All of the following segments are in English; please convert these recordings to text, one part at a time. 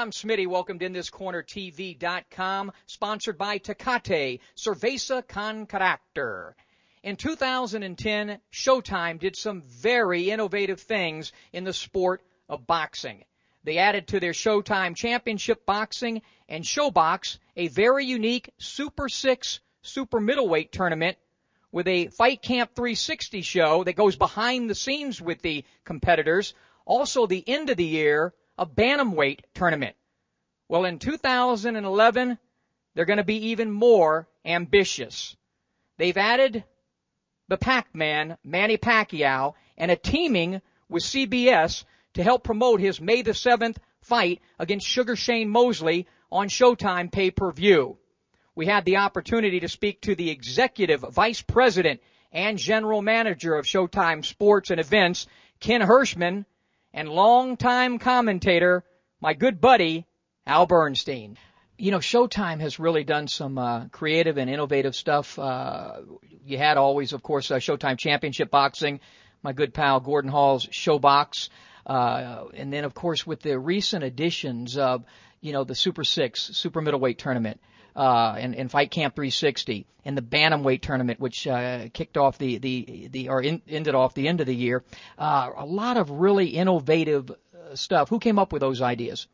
I'm Smitty. Welcome to InThisCornerTV.com, sponsored by Tecate, Cerveza con Carácter. In 2010, Showtime did some very innovative things in the sport of boxing. They added to their Showtime Championship Boxing and Showbox a very unique Super 6 super middleweight tournament with a Fight Camp 360 show that goes behind the scenes with the competitors. Also, the end of the year, a bantamweight tournament. Well, in 2011, they're going to be even more ambitious. They've added the Pac-Man, Manny Pacquiao, and a teaming with CBS to help promote his May the 7th fight against Sugar Shane Mosley on Showtime pay-per-view. We had the opportunity to speak to the Executive Vice President and General Manager of Showtime Sports and Events, Ken Hershman, and longtime commentator, my good buddy, Al Bernstein. You know, Showtime has really done some creative and innovative stuff. You had always, of course, Showtime Championship Boxing, my good pal Gordon Hall's Showbox. And then, of course, with the recent additions of, the Super 6, super middleweight tournament, and Fight Camp 360, and the bantamweight tournament, which kicked off ended off the end of the year. A lot of really innovative stuff. Who came up with those ideas?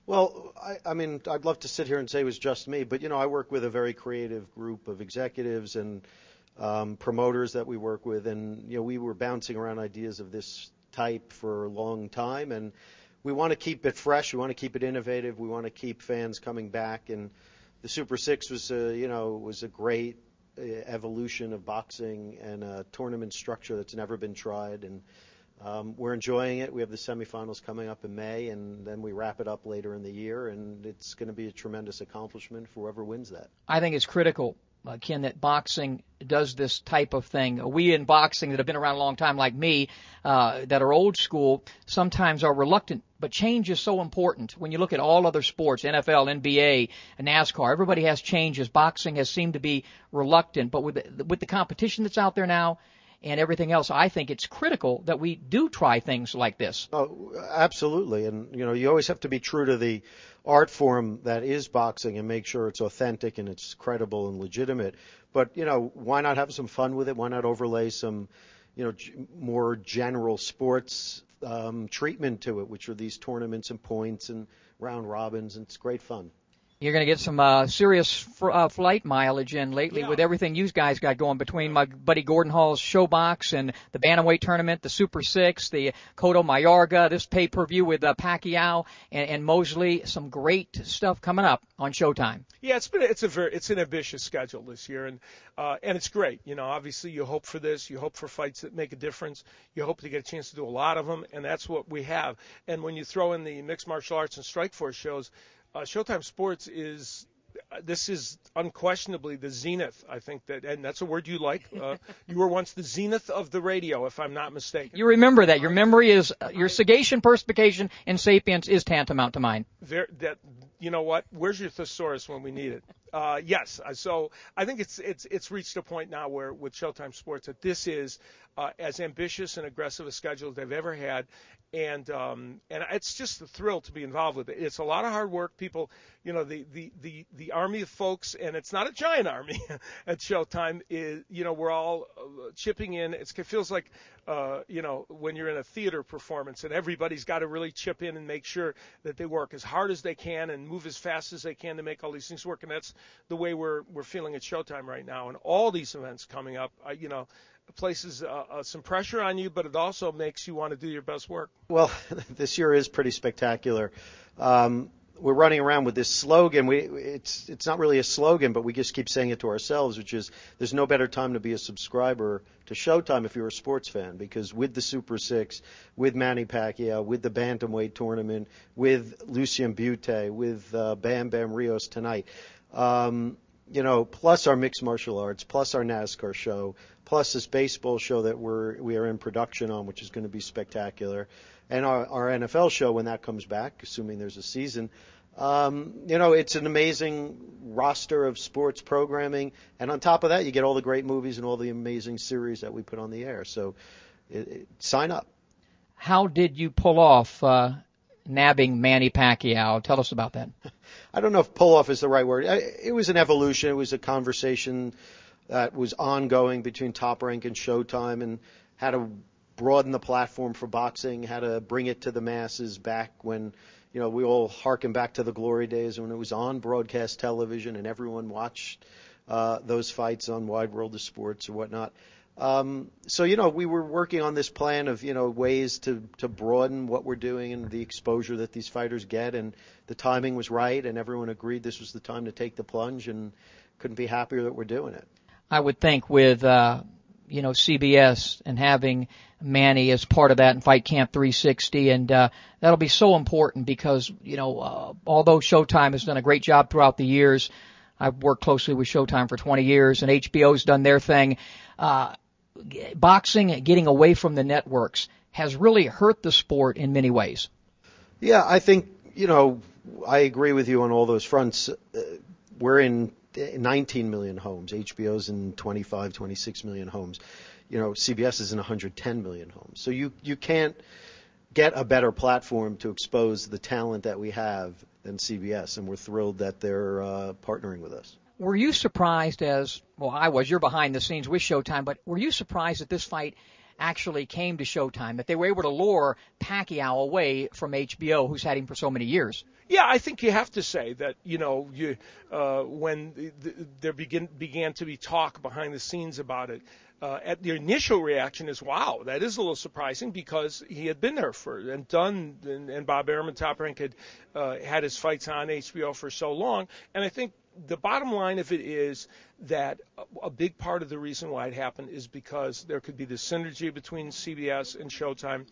Well, I mean, I'd love to sit here and say it was just me, but, I work with a very creative group of executives and promoters that we work with, and, we were bouncing around ideas of this type for a long time, and we want to keep it fresh. We want to keep it innovative. We want to keep fans coming back, and the Super 6 was a great evolution of boxing and a tournament structure that's never been tried, and we're enjoying it. We have the semifinals coming up in May, and then we wrap it up later in the year, and it's going to be a tremendous accomplishment for whoever wins that. I think it's critical, Ken, that boxing does this type of thing. We in boxing that have been around a long time, like me, that are old school, sometimes are reluctant. But change is so important. When you look at all other sports, NFL, NBA, NASCAR, everybody has changes. Boxing has seemed to be reluctant. But with the competition that's out there now and everything else, I think it's critical that we do try things like this. Oh, absolutely. And, you always have to be true to the art form that is boxing and make sure it's authentic and it's credible and legitimate. But, why not have some fun with it? Why not overlay some, more general sports treatment to it, which are these tournaments and points and round robins, and it's great fun. You're going to get some serious flight mileage in lately with everything you guys got going between my buddy Gordon Hall's Showbox and the Bantamweight Tournament, the Super 6, the Cotto Mayorga, this pay-per-view with Pacquiao and Mosley. Some great stuff coming up on Showtime. Yeah, it's an ambitious schedule this year, and it's great. Obviously you hope for this. You hope for fights that make a difference. You hope to get a chance to do a lot of them, and that's what we have. And when you throw in the mixed martial arts and Strikeforce shows, Showtime Sports is unquestionably the zenith. I think and that's a word you like. You were once the zenith of the radio, if I'm not mistaken. You remember that. Your memory is, your sagation, perspication, and sapience is tantamount to mine. You know what? Where's your thesaurus when we need it? Yes. So I think it's reached a point now where with Showtime Sports that this is as ambitious and aggressive a schedule as they've ever had, and it's just a thrill to be involved with it. It's a lot of hard work. People, the army of folks, and it's not a giant army at Showtime. We're all chipping in. It feels like when you're in a theater performance, and everybody's got to really chip in and make sure that they work as hard as they can and move as fast as they can to make all these things work. And that's the way we're feeling at Showtime right now. And all these events coming up, places some pressure on you, but it also makes you want to do your best work. Well, this year is pretty spectacular. We're running around with this slogan. It's not really a slogan, but we just keep saying it to ourselves, which is there's no better time to be a subscriber to Showtime if you're a sports fan, because with the Super 6, with Manny Pacquiao, with the Bantamweight tournament, with Lucien Butte, with Bam Bam Rios tonight, plus our mixed martial arts, plus our NASCAR show, plus this baseball show that we are in production on, which is going to be spectacular, and our NFL show when that comes back, assuming there's a season. It's an amazing roster of sports programming, and on top of that, you get all the great movies and all the amazing series that we put on the air. So sign up. How did you pull off nabbing Manny Pacquiao. Tell us about that. I don't know if pull-off is the right word. It was an evolution. It was a conversation that was ongoing between Top Rank and Showtime, and how to broaden the platform for boxing, how to bring it to the masses back when, we all harken back to the glory days when it was on broadcast television and everyone watched those fights on Wide World of Sports or whatnot. So we were working on this plan of, ways to broaden what we're doing and the exposure that these fighters get, and the timing was right, and everyone agreed this was the time to take the plunge, and couldn't be happier that we're doing it. I would think with, CBS and having Manny as part of that in Fight Camp 360, and that'll be so important because, although Showtime has done a great job throughout the years, I've worked closely with Showtime for 20 years, and HBO's done their thing. Boxing, getting away from the networks, has really hurt the sport in many ways. Yeah, I think, I agree with you on all those fronts. We're in 19 million homes. HBO's in 25, 26 million homes. CBS is in 110 million homes. So you can't get a better platform to expose the talent that we have than CBS, and we're thrilled that they're partnering with us. Were you surprised I was, you're behind the scenes with Showtime, but were you surprised that this fight actually came to Showtime, that they were able to lure Pacquiao away from HBO, who's had him for so many years? Yeah, I think you have to say that, when there began to be talk behind the scenes about it, at the initial reaction is, wow, that is a little surprising because he had been there and Bob Arum and Top Rank had his fights on HBO for so long. And I think the bottom line of it is that a big part of the reason why it happened is because there could be this synergy between CBS and Showtime.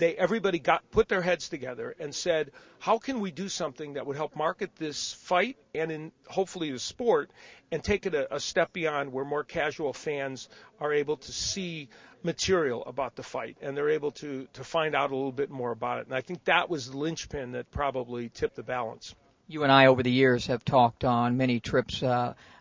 Everybody put their heads together and said, how can we do something that would help market this fight and hopefully the sport, and take it a step beyond where more casual fans are able to see material about the fight and they're able to find out a little bit more about it. And I think that was the linchpin that probably tipped the balance. You and I over the years have talked on many trips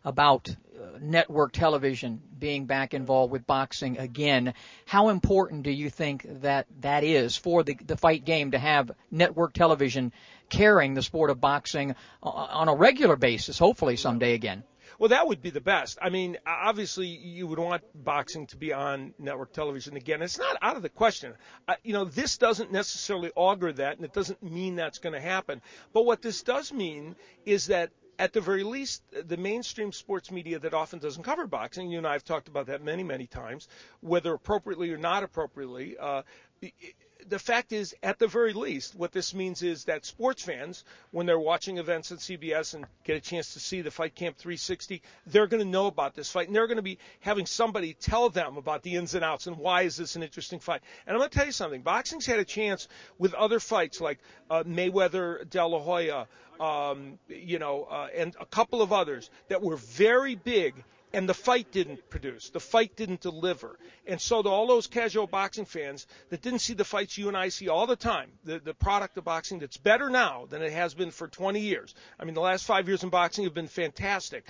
about network television being back involved with boxing again. How important do you think that is for the fight game to have network television carrying the sport of boxing on a regular basis, hopefully someday again? Well, that would be the best. I mean, obviously, you would want boxing to be on network television again. It's not out of the question. This doesn't necessarily augur that, and it doesn't mean that's going to happen. But what this does mean is that, at the very least, the mainstream sports media that often doesn't cover boxing, you and I have talked about that many, many times, whether appropriately or not appropriately, the fact is, at the very least, what this means is that sports fans, when they're watching events on CBS and get a chance to see the Fight Camp 360, they're going to know about this fight, and they're going to be having somebody tell them about the ins and outs and why is this an interesting fight. And I'm going to tell you something. Boxing's had a chance with other fights like Mayweather, De La Hoya, and a couple of others that were very big, and the fight didn't produce. The fight didn't deliver. And so to all those casual boxing fans that didn't see the fights you and I see all the time, the product of boxing that's better now than it has been for 20 years. I mean, the last 5 years in boxing have been fantastic.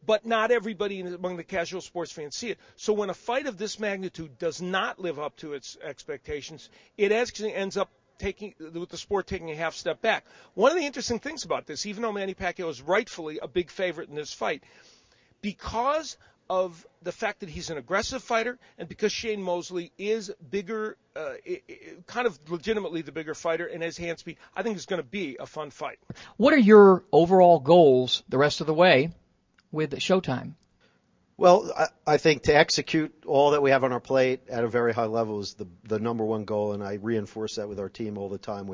But not everybody among the casual sports fans see it. So when a fight of this magnitude does not live up to its expectations, it actually ends up with the sport taking a half step back. One of the interesting things about this, even though Manny Pacquiao is rightfully a big favorite in this fight, because of the fact that he's an aggressive fighter and because Shane Mosley is bigger, kind of legitimately the bigger fighter and has hand speed, I think it's going to be a fun fight. What are your overall goals the rest of the way with Showtime? Well, I think to execute all that we have on our plate at a very high level is the number one goal, and I reinforce that with our team all the time.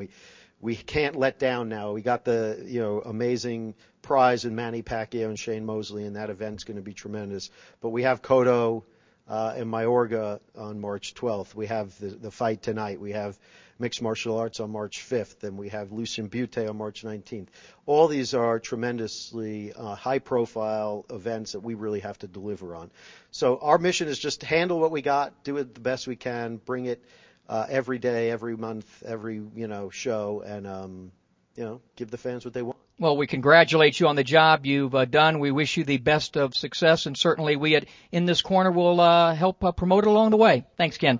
We can't let down now. We got the amazing prize in Manny Pacquiao and Shane Mosley, and that event's going to be tremendous. But we have Cotto and Mayorga on March 12th. We have the fight tonight. We have mixed martial arts on March 5th, and we have Lucien Butte on March 19th. All these are tremendously high-profile events that we really have to deliver on. So our mission is just to handle what we got, do it the best we can, bring it every day, every month, every show, and give the fans what they want. Well, we congratulate you on the job you've done. We wish you the best of success, and certainly we in this corner will help promote it along the way. Thanks, Ken.